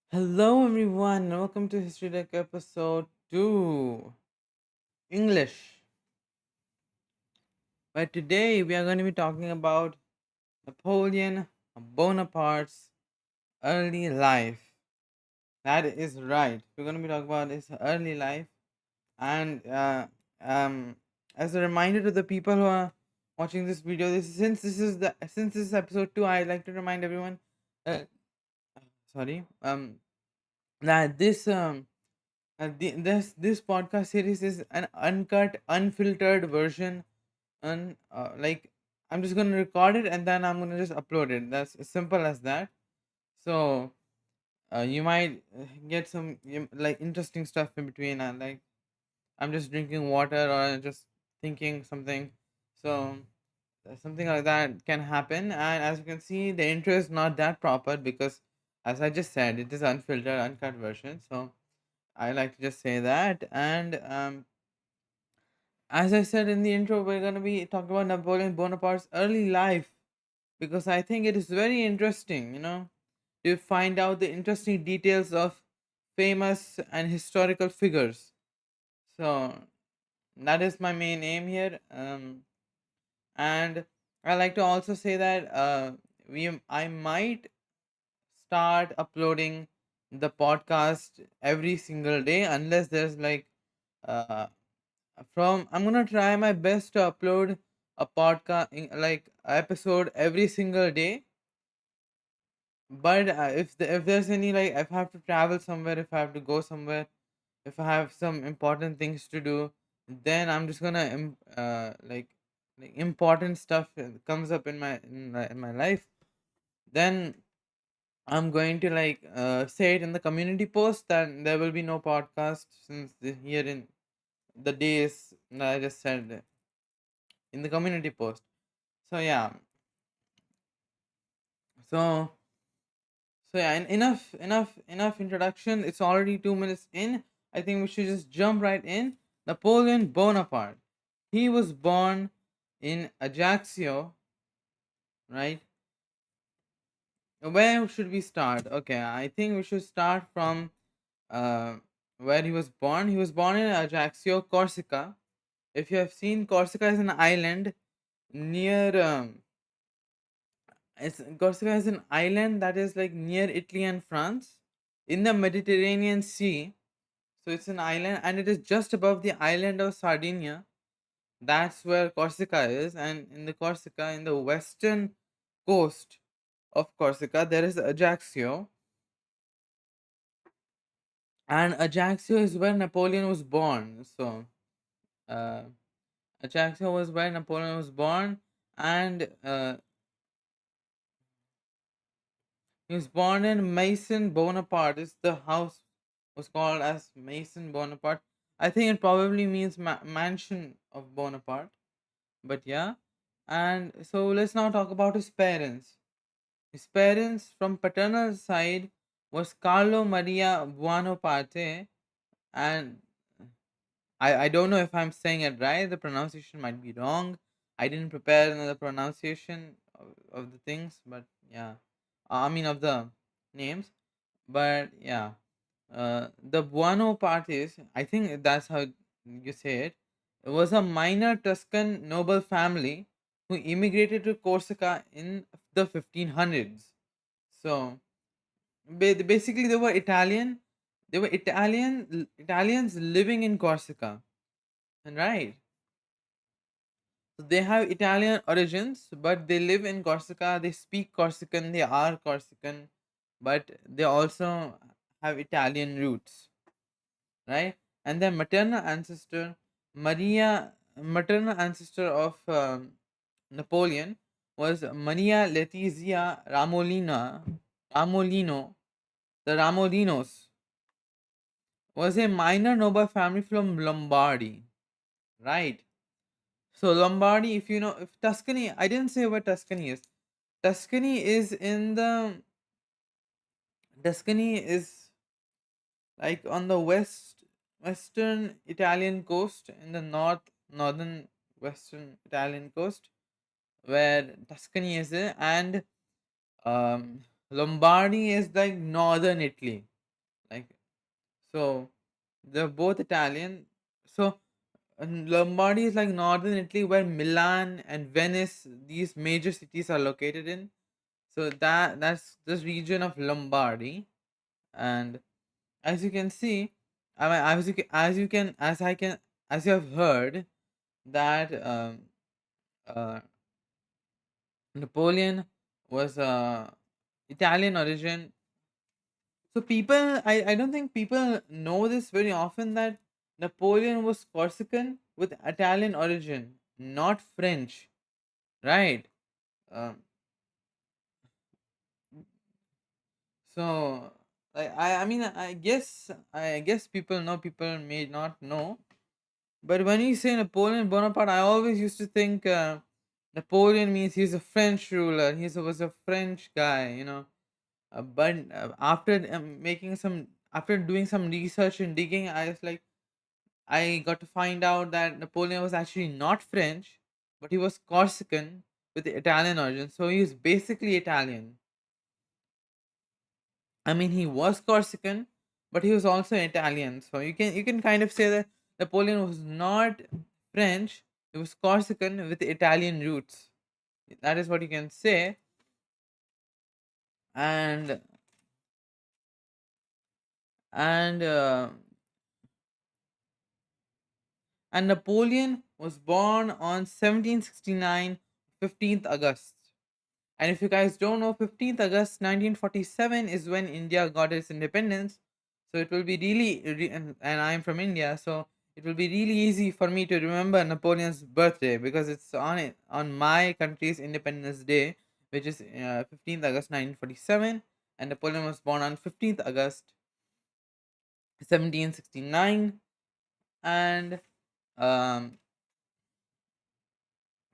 Hello, everyone, and welcome to History Deck Episode 2 English. But today we are going to be talking about Napoleon Bonaparte's early life. That is right. We're going to be talking about his early life, and as a reminder to the people who are watching this video, since this is episode 2, I'd like to remind everyone. Uh, sorry. That this podcast series is an uncut, unfiltered version, and like I'm just gonna record it and then I'm gonna just upload it. That's as simple as that. So you might get some like interesting stuff in between. Like I'm just drinking water or just thinking something. So something like that can happen. And as you can see, the intro is not that proper because, as I just said, it is unfiltered, uncut version. So I like to just say that. And as I said in the intro, we're going to be talking about Napoleon Bonaparte's early life because I think it is very interesting, to find out the interesting details of famous and historical figures. So that is my main aim here. And I like to also say that I might start uploading the podcast every single day unless there's like uh, from I'm gonna try my best to upload a podcast like episode every single day. But if there's any, like, if I have to travel somewhere, if I have to go somewhere, if I have some important things to do, then I'm just gonna like important stuff comes up in my life, then I'm going to like say it in the community post that there will be no podcast since here in the days that I just said in the community post. So yeah, so yeah, enough introduction. It's already 2 minutes in. I think we should just jump right in. Napoleon Bonaparte. He was born in Ajaccio, right? Where should we start? Okay, I think we should start from uh, where he was born. He was born in Ajaccio, Corsica. If you have seen, Corsica is an island near Corsica is an island that is like near Italy and France in the Mediterranean Sea. So it's an island and it is just above the island of Sardinia. That's where Corsica is. And in the Corsica, in the western coast of Corsica, there is Ajaccio. And Ajaccio is where Napoleon was born. So uh, Ajaccio was where Napoleon was born. And he was born in Maison Bonaparte. It's the house was called as Maison Bonaparte. I think it probably means mansion of Bonaparte. But yeah. And so let's now talk about his parents. His parents from paternal side was Carlo Maria Buonaparte, and I don't know if I'm saying it right. The pronunciation might be wrong. I didn't prepare another pronunciation of the things, but yeah. I mean of the names. But yeah. The Buonapartes, I think that's how you say it. It was a minor Tuscan noble family who immigrated to Corsica in the 1500s. So basically, they were Italian. They were Italians living in Corsica, right? So they have Italian origins, but they live in Corsica. They speak Corsican. They are Corsican, but they also have Italian roots, right? And their maternal ancestor of Napoleon was Maria Letizia Ramolino. The Ramolinos was a minor noble family from Lombardy, right? So Lombardy, if you know, if Tuscany, I didn't say where Tuscany is. Tuscany is in the Tuscany is like on the western Italian coast, in the northern western Italian coast, where Tuscany is, and um, Lombardy is like northern Italy. Like, so they're both Italian. So and Lombardy is like northern Italy, where Milan and Venice, these major cities, are located in. So that's this region of Lombardy. And as you can see, I mean, as you have heard that uh, Napoleon was Italian origin. So I don't think people know this very often, that Napoleon was Corsican with Italian origin, not French, right? Um, so I mean, I guess people know, people may not know. But when you say Napoleon Bonaparte, I always used to think Napoleon means he's a French ruler. Was a French guy, But after doing some research and digging, I got to find out that Napoleon was actually not French, but he was Corsican with the Italian origin. So he was basically Italian. I mean, he was Corsican, but he was also Italian. So you can kind of say that Napoleon was not French; he was Corsican with Italian roots. That is what you can say. And and and Napoleon was born on 1769, 15th August. And if you guys don't know, 15th August 1947 is when India got its independence. So it will be and I'm from India, so it will be really easy for me to remember Napoleon's birthday, because it's on my country's Independence Day, which is 15th August 1947, and Napoleon was born on 15th August 1769. And um,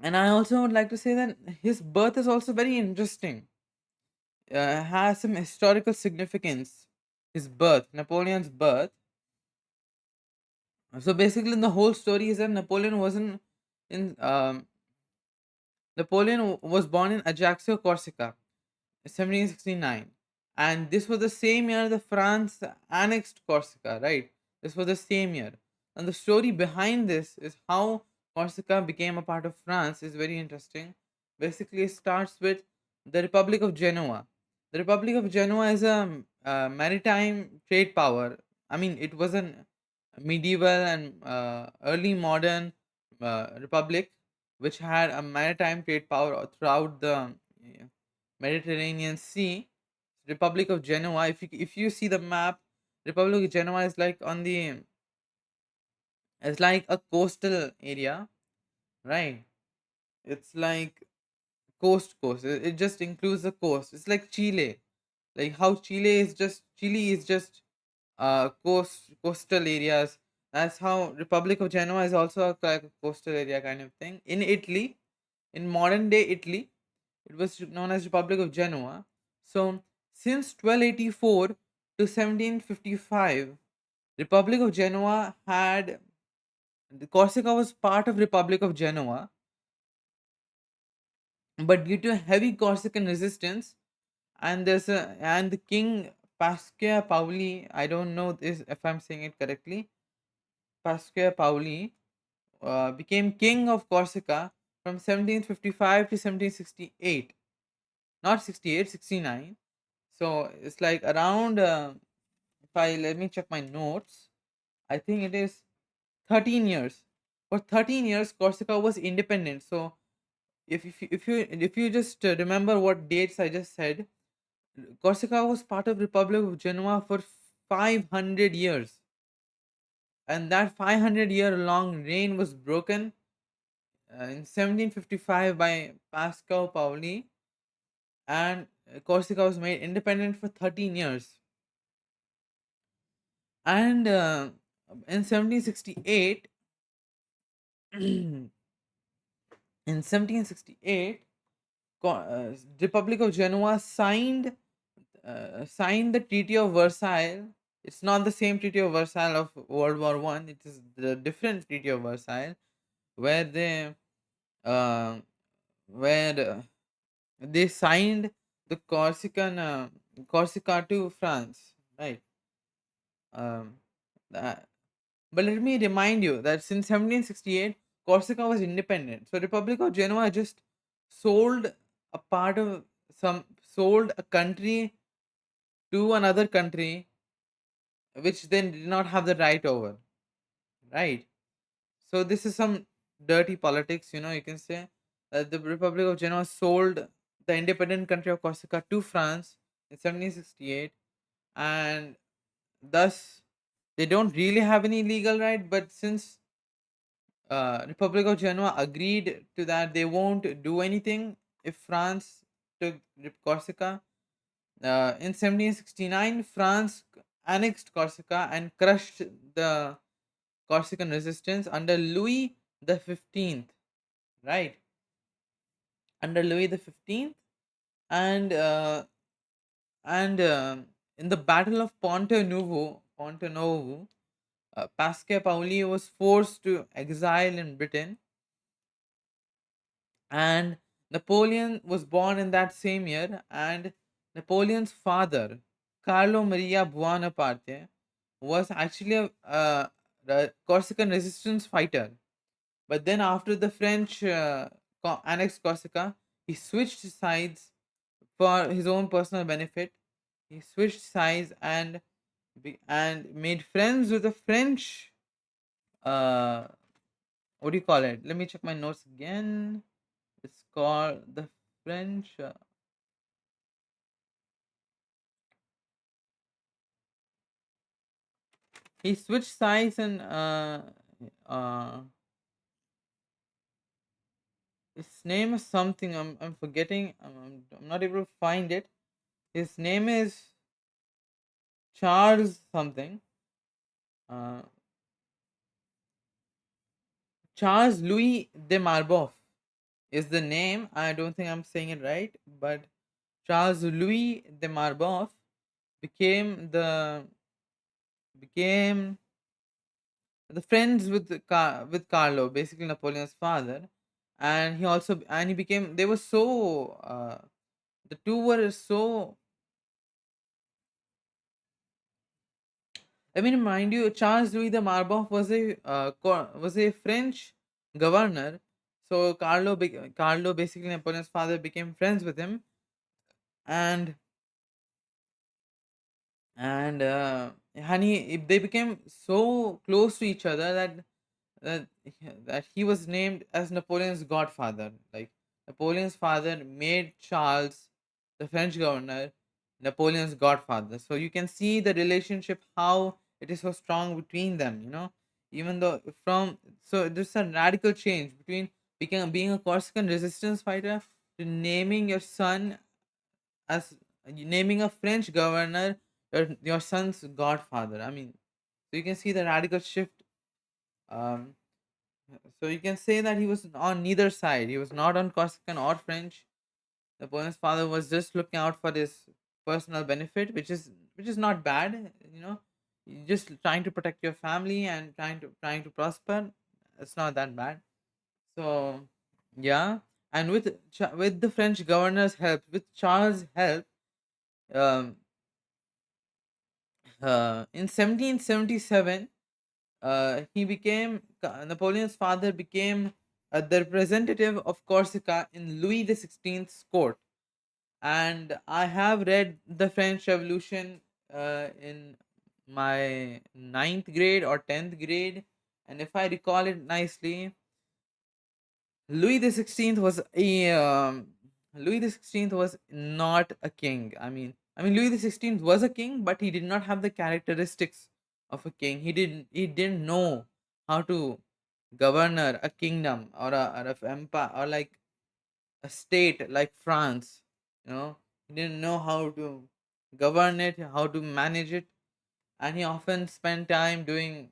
and I also would like to say that his birth is also very interesting, has some historical significance. His birth, Napoleon's birth. So basically, the whole story is that in Napoleon was born in Ajaccio, Corsica, 1769, and this was the same year the France annexed Corsica. Right, this was the same year, and the story behind this is how Corsica became a part of France is very interesting. Basically, it starts with the Republic of Genoa. The Republic of Genoa is a maritime trade power. I mean, it was an medieval and early modern republic which had a maritime trade power throughout the Mediterranean Sea. Republic of Genoa. If you see the map, Republic of Genoa is like it's like a coastal area, right? It's like coast. It just includes the coast. It's like Chile, like how Chile is just coastal areas. That's how Republic of Genoa is also like a coastal area kind of thing. In Italy, in modern day Italy, it was known as Republic of Genoa. So since 1284 to 1755, Republic of Genoa had the Corsica was part of Republic of Genoa, but due to heavy Corsican resistance, and the king Pasquia Pauli, I don't know this if I'm saying it correctly, Pasquia Pauli became king of Corsica from 1755 to 1768, not 68, 69. So it's like around, if I let me check my notes, I think it is 13 years. For 13 years, Corsica was independent. So if you just remember what dates I just said, Corsica was part of Republic of Genoa for 500 years, and that 500-year long reign was broken in 1755 by Pascal Paoli, and Corsica was made independent for 13 years. And in 1768, in 1768, Republic of Genoa signed the Treaty of Versailles. It's not the same Treaty of Versailles of World War One. It is the different Treaty of Versailles, where uh, they signed the Corsica to France, right? Um, that, but let me remind you that since 1768, Corsica was independent. So Republic of Genoa just sold a part of sold a country to another country which then did not have the right over, right? So this is some dirty politics, you can say that the Republic of Genoa sold the independent country of Corsica to France in 1768, and thus they don't really have any legal right. But since Republic of Genoa agreed to that, they won't do anything if France took Corsica. In 1769, France annexed Corsica and crushed the Corsican resistance under Louis the 15th, right? Under Louis the 15th, and in the Battle of Ponte Novo, Pascal Paoli was forced to exile in Britain, and Napoleon was born in that same year, and Napoleon's father, Carlo Maria Buonaparte, was actually a Corsican resistance fighter. But then, after the French annexed Corsica, he switched sides for his own personal benefit. He switched sides and made friends with the French. Uh, what do you call it? Let me check my notes again. It's called the French. He switched sides and uh, his name is something. I'm forgetting. I'm not able to find it. His name is Charles something. Uh, Charles Louis de Marboff is the name. I don't think I'm saying it right, but Charles Louis de Marboff became became the friends with with Carlo, basically Napoleon's father, and he became. They were so the two were so. Let me remind you, Charles Louis de Marboff was was a French governor. So Carlo, basically Napoleon's father, became friends with him, and they became so close to each other that he was named as Napoleon's godfather. Like, Napoleon's father made Charles, the French governor, Napoleon's godfather. So you can see the relationship, how it is so strong between them. Even though from so there's a radical change between being a Corsican resistance fighter to as naming a French governor your son's godfather. I mean, so you can see the radical shift. Um, so you can say that he was on neither side. He was not on Corsican or French. Napoleon's father was just looking out for his personal benefit, which is not bad. You're just trying to protect your family and trying to prosper. It's not that bad. So yeah, and with the French governor's help, with Charles' help, um, in 1777, Napoleon's father became the representative of Corsica in Louis the XVI's court. And I have read the French Revolution in my ninth grade or 10th grade, and if I recall it nicely, Louis the XVI was a Louis the XVI was not a king. I mean Louis the XVI was a king, but he did not have the characteristics of a king. He didn't know how to govern a kingdom or a empire, or like a state like France. He didn't know how to govern it, how to manage it, and he often spent time doing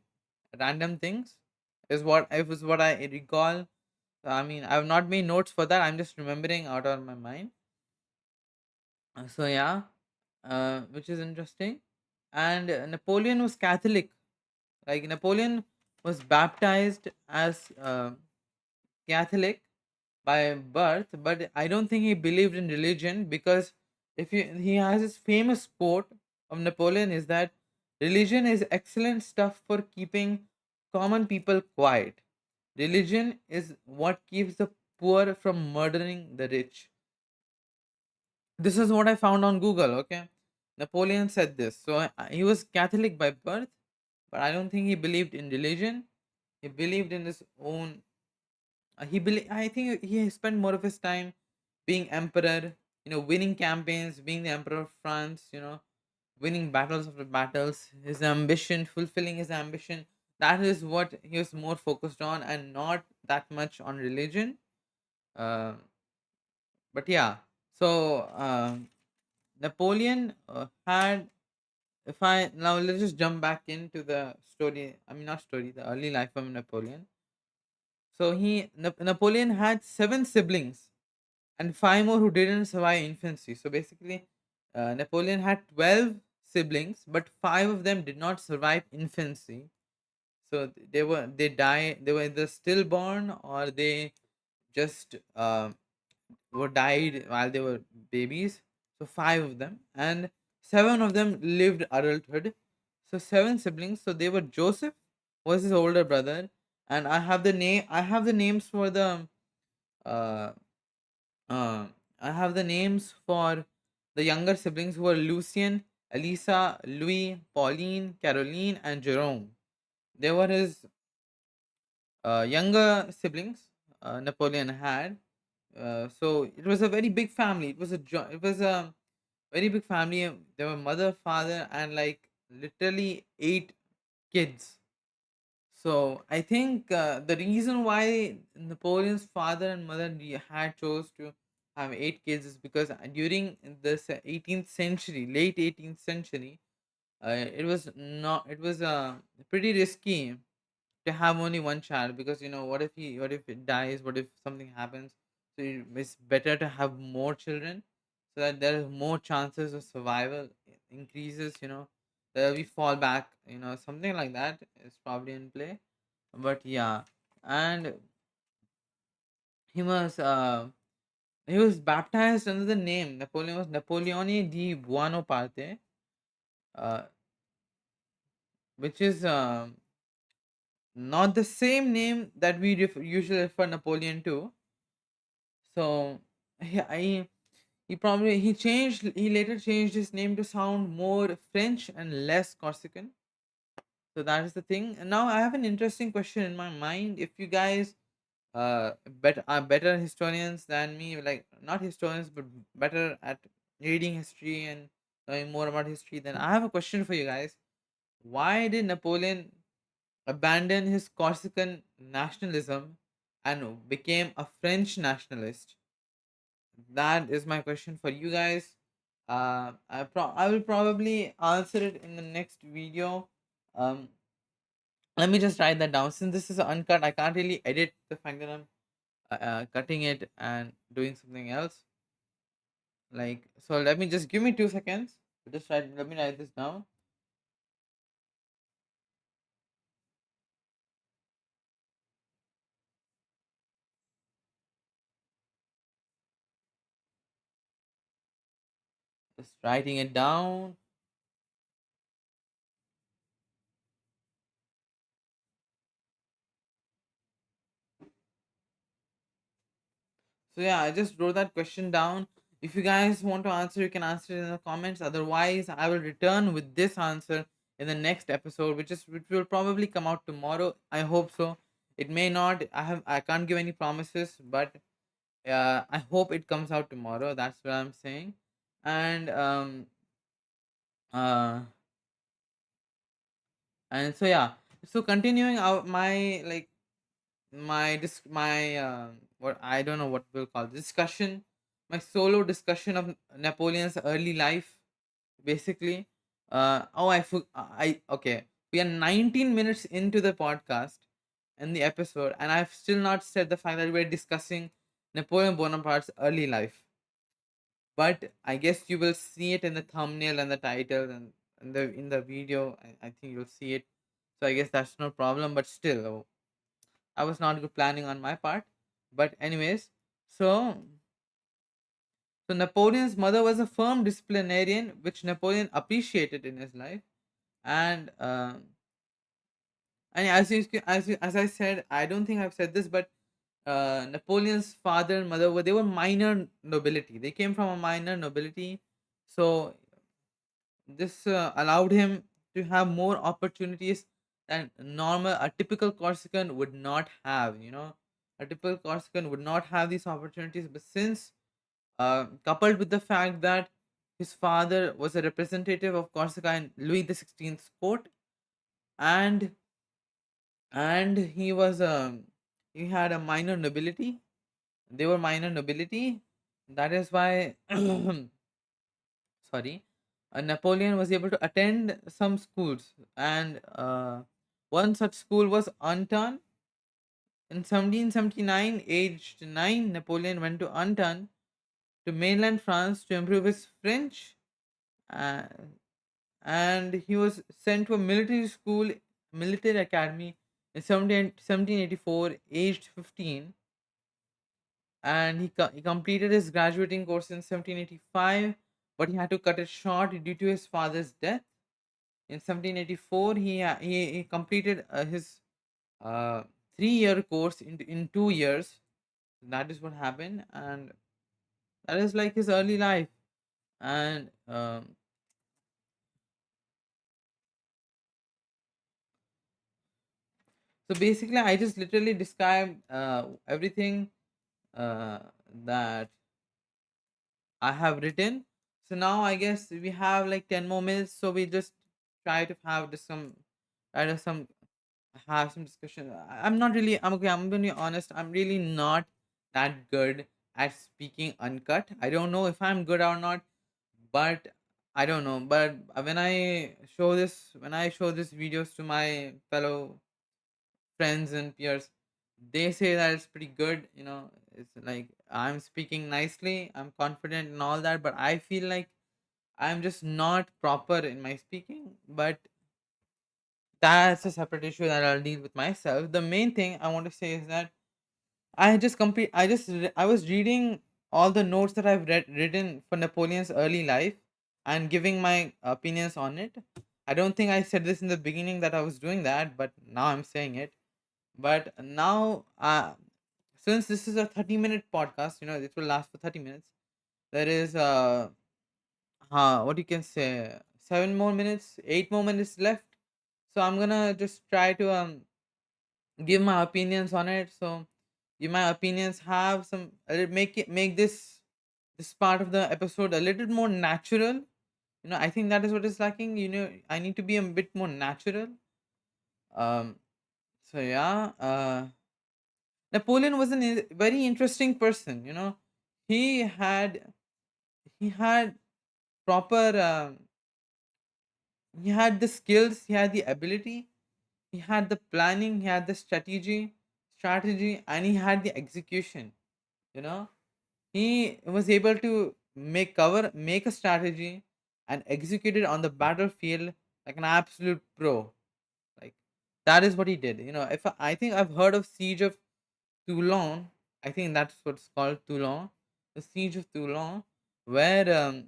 random things. Is what I recall. I mean, I've not made notes for that. I'm just remembering out of my mind. So yeah, which is interesting. And Napoleon was Catholic. Like, Napoleon was baptized as Catholic by birth, but I don't think he believed in religion, because if he has this famous quote of Napoleon is that Religion is excellent stuff for keeping common people quiet. Religion is what keeps the poor from murdering the rich. This is what I found on Google, okay? Napoleon said this. So he was Catholic by birth, but I don't think he believed in religion. He believed in his own. I think he spent more of his time being emperor, winning campaigns, being the emperor of France, winning battles after battles. His ambition, fulfilling his ambition. That is what he was more focused on, and not that much on religion. Uh, but yeah, so Napoleon had. If I now let's just jump back into the story. I mean, not story, the early life of Napoleon. So Napoleon had seven siblings and five more who didn't survive infancy. So basically, Napoleon had 12 siblings, but five of them did not survive infancy. So they were either stillborn or they just were died while they were babies. So five of them, and seven of them lived adulthood. So seven siblings. So they were Joseph was his older brother, and I have the names for the uh, uh I have the names for the younger siblings who were Lucien, Elisa, Louis, Pauline, Caroline, and Jerome. They were his younger siblings. Napoleon had. So it was a very big family. It was a very big family. There were mother, father, and like literally eight kids. So I think the reason why Napoleon's father and mother had chose to have eight kids is because during the 18th century, late 18th century, it was pretty risky to have only one child, because what if it dies, what if something happens. So it's better to have more children, so that there is more chances of survival increases, that we fall back, something like that is probably in play. But yeah, and he was uh he was baptized under the name Napoleon. Was Napoleone di Buonaparte, uh which is not the same name that we usually refer Napoleon to. So he later changed his name to sound more French and less Corsican. So that is the thing. And now I have an interesting question in my mind. If you guys are better historians than me, like not historians but better at reading history and knowing more about history, then I have a question for you guys. Why did Napoleon abandon his Corsican nationalism and became a French nationalist? That is my question for you guys. I will probably answer it in the next video. Um, Let me just write that down. Since this is uncut, I can't really edit the fact that I'm cutting it and doing something else. Like, so let me just give me 2 seconds. Let me write this down. Just writing it down. So yeah, I just wrote that question down. If you guys want to answer, you can answer it in the comments. Otherwise, I will return with this answer in the next episode, which will probably come out tomorrow. I hope so. It may not. I can't give any promises, but I hope it comes out tomorrow. That's what I'm saying. And uh so yeah. So continuing out my what I don't know what we'll call discussion, my solo discussion of Napoleon's early life, basically. Okay, we are 19 minutes into the podcast and the episode, and I've still not said the fact that we're discussing Napoleon Bonaparte's early life. But I guess you will see it in the thumbnail and the title and in the video. I think you'll see it. So I guess that's no problem. But still, I was not good planning on my part. But anyways, so so Napoleon's mother was a firm disciplinarian, which Napoleon appreciated in his life. And as I said, I don't think I've said this, but Napoleon's father and mother they were minor nobility. They came from a minor nobility, so this allowed him to have more opportunities than normal a typical Corsican would not have. A typical Corsican would not have these opportunities, but since coupled with the fact that his father was a representative of Corsica in Louis XVI court, and he was he had a minor nobility. They were minor nobility. That is why sorry, Napoleon was able to attend some schools, and one such school was Anton. In 1779, aged 9, Napoleon went to Anton to mainland France to improve his French, uh, and he was sent to a military school, military academy in 1784, aged 15, and he completed his graduating course in 1785, but he had to cut it short due to his father's death. In 1784, he completed his uh, 3-year course in 2 years. That is what happened, and that is like his early life. And so basically, I just literally described everything uh, that I have written. So now I guess we have like 10 more minutes. So we just try to have just some, try to some have some discussion. I'm not really. I'm okay. I'm gonna be honest. I'm really not that good at speaking uncut. I don't know if I'm good or not, but I don't know. But when I show this videos to my fellow friends and peers, they say that it's pretty good. It's like I'm speaking nicely, I'm confident and all that, but I feel like I'm just not proper in my speaking. But that's a separate issue that I'll deal with myself. The main thing I want to say is that I was reading all the notes that I've written for Napoleon's early life and giving my opinions on it. I don't think I said this in the beginning that I was doing that, but now I'm saying it. But now, since this is a 30-minute podcast, it will last for 30 minutes. There is what you can say, 7 more minutes, 8 more minutes left. So I'm gonna just try to give my opinions on it. So give my opinions, have some make this part of the episode a little more natural. I think that is what is lacking. I need to be a bit more natural. Um. So yeah. Napoleon was a very interesting person. He had he had proper. He had the skills. He had the ability. He had the planning. He had the strategy, and he had the execution. You know, he was able to make a strategy, and execute it on the battlefield like an absolute pro. Like that is what he did. If I think I've heard of siege of Toulon. I think that's what's called Toulon, the siege of Toulon, where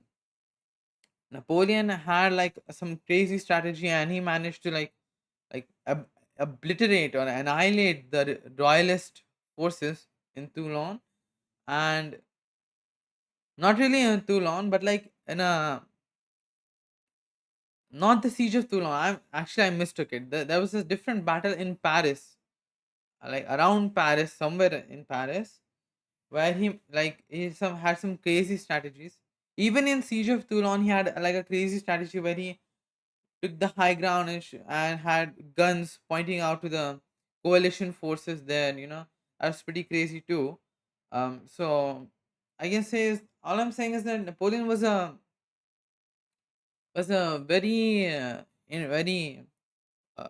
Napoleon had like some crazy strategy, and he managed to obliterate or annihilate the royalist forces in Toulon, and not really in Toulon, but like in a not the siege of Toulon. I mistook it. There was a different battle in Paris, like around Paris, somewhere in Paris, where he had some crazy strategies. Even in Siege of Toulon, he had like a crazy strategy where he took the high ground and had guns pointing out to the coalition forces there. That's pretty crazy too. So I can say all I'm saying is that Napoleon was a very very uh,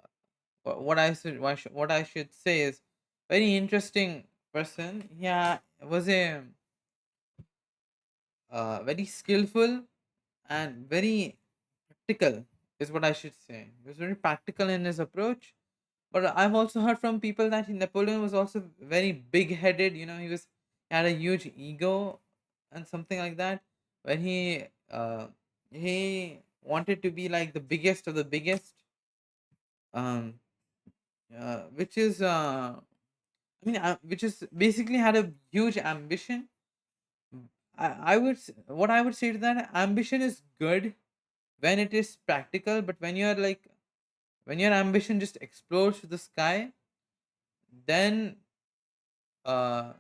what I should say is very interesting person. Yeah, was a very skillful and very practical is what I should say. He was very practical in his approach. But I've also heard from people that Napoleon was also very big headed. He had a huge ego and something like that. Where he wanted to be like the biggest of the biggest, um, which is which is basically had a huge ambition. What I would say to that, ambition is good when it is practical, but when you're like when your ambition just explodes to the sky, then uh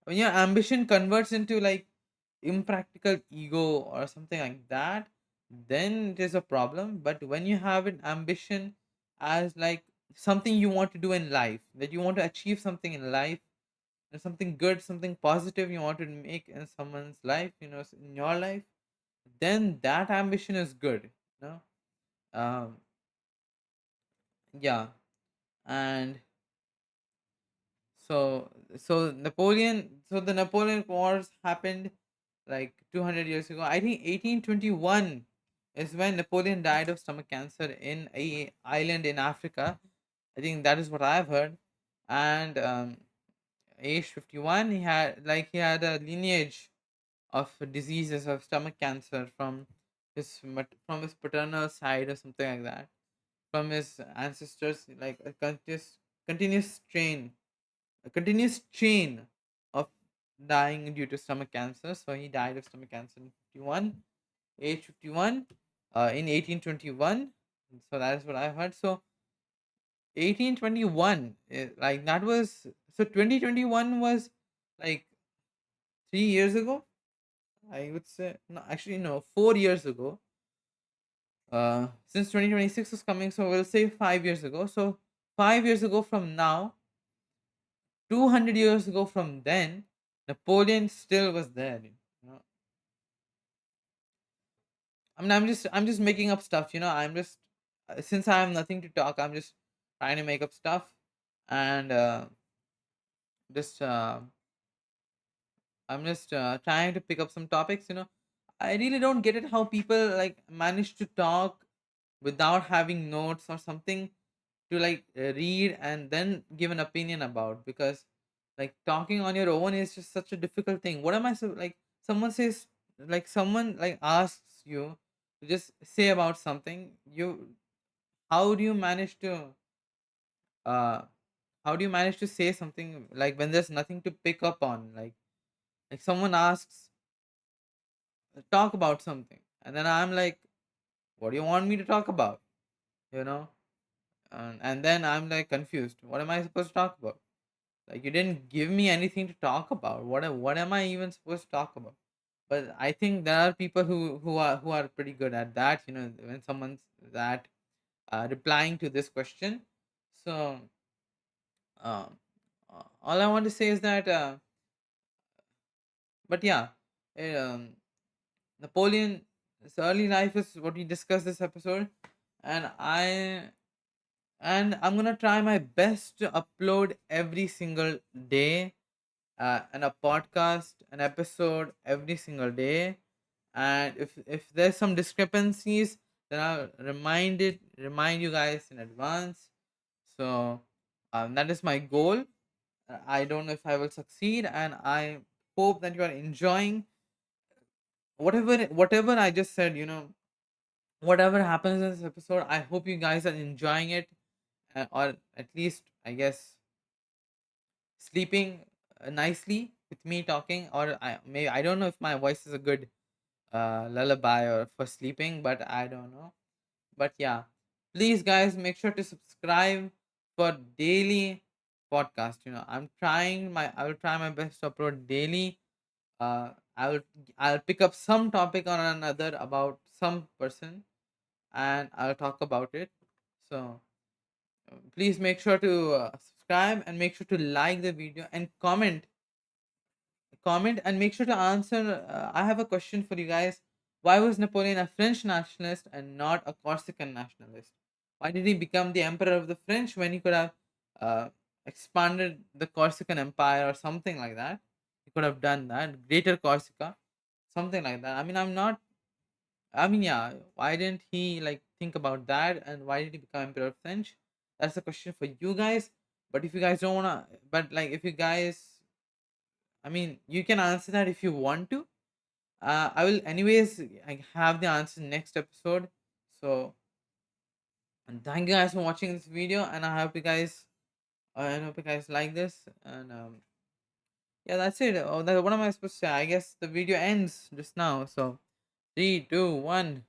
when your ambition converts into like impractical ego or something like that, then it is a problem. But when you have an ambition as like something you want to do in life, that you want to achieve something in life, and something good, something positive you want to make in someone's life, in your life, then that ambition is good. you know um yeah. And the Napoleon Wars happened like 200 years ago. I think 1821 is when Napoleon died of stomach cancer in a island in Africa. I think that is what I've heard. And age 51, he had a lineage of diseases of stomach cancer from from his paternal side or something like that, from his ancestors, like a continuous chain of dying due to stomach cancer. So he died of stomach cancer in 51, age 51, in 1821. So that is what I heard. So 1821, like that was, so 2021 was like 3 years ago. I would say, no, actually, no, 4 years ago. Since 2026 is coming, so we'll say 5 years ago. So 5 years ago from now, 200 years ago from then, Napoleon still was there. Know? I mean, I'm just making up stuff. I'm just since I have nothing to talk, I'm just trying to make up stuff, and just I'm just trying to pick up some topics. I really don't get it how people like manage to talk without having notes or something to like read and then give an opinion about, because like talking on your own is just such a difficult thing. What am I so like someone says, like someone like asks you to just say about something, how do you manage to uh say something like when there's nothing to pick up on, like someone asks, talk about something, and then I'm like, what do you want me to talk about, you know and then I'm like confused, what am I supposed to talk about? Like you didn't give me anything to talk about. What am I even supposed to talk about? But I think there are people who are pretty good at that. When someone's that replying to this question. So um, all I want to say is that, but yeah, Napoleon, his early life is what we discussed this episode, and I'm gonna try my best to upload every single day, and a podcast, an episode every single day. And if there's some discrepancies, then I'll remind you guys in advance. So that is my goal. I don't know if I will succeed, and I hope that you are enjoying whatever I just said. Whatever happens in this episode, I hope you guys are enjoying it, or at least I guess sleeping nicely with me talking. Or I don't know if my voice is a good lullaby or for sleeping, but I don't know. But yeah, please guys, make sure to subscribe for daily podcast. I will try my best to upload daily. I'll pick up some topic on another about some person, and I'll talk about it. So please make sure to subscribe, and make sure to like the video and comment and make sure to answer. I have a question for you guys. Why was Napoleon a French nationalist and not a Corsican nationalist? Why did he become the emperor of the French when he could have uh, expanded the Corsican Empire or something like that? He could have done that. Greater Corsica, something like that. I mean, yeah. Why didn't he like think about that? And why did he become emperor of French? That's a question for you guys. But if you guys don't wanna, but like if you guys, I mean, you can answer that if you want to, I will anyways I have the answer next episode. So and thank you guys for watching this video, and I hope you guys like this. And yeah, that's it. What am I supposed to say? I guess the video ends just now. So 3, 2, 1.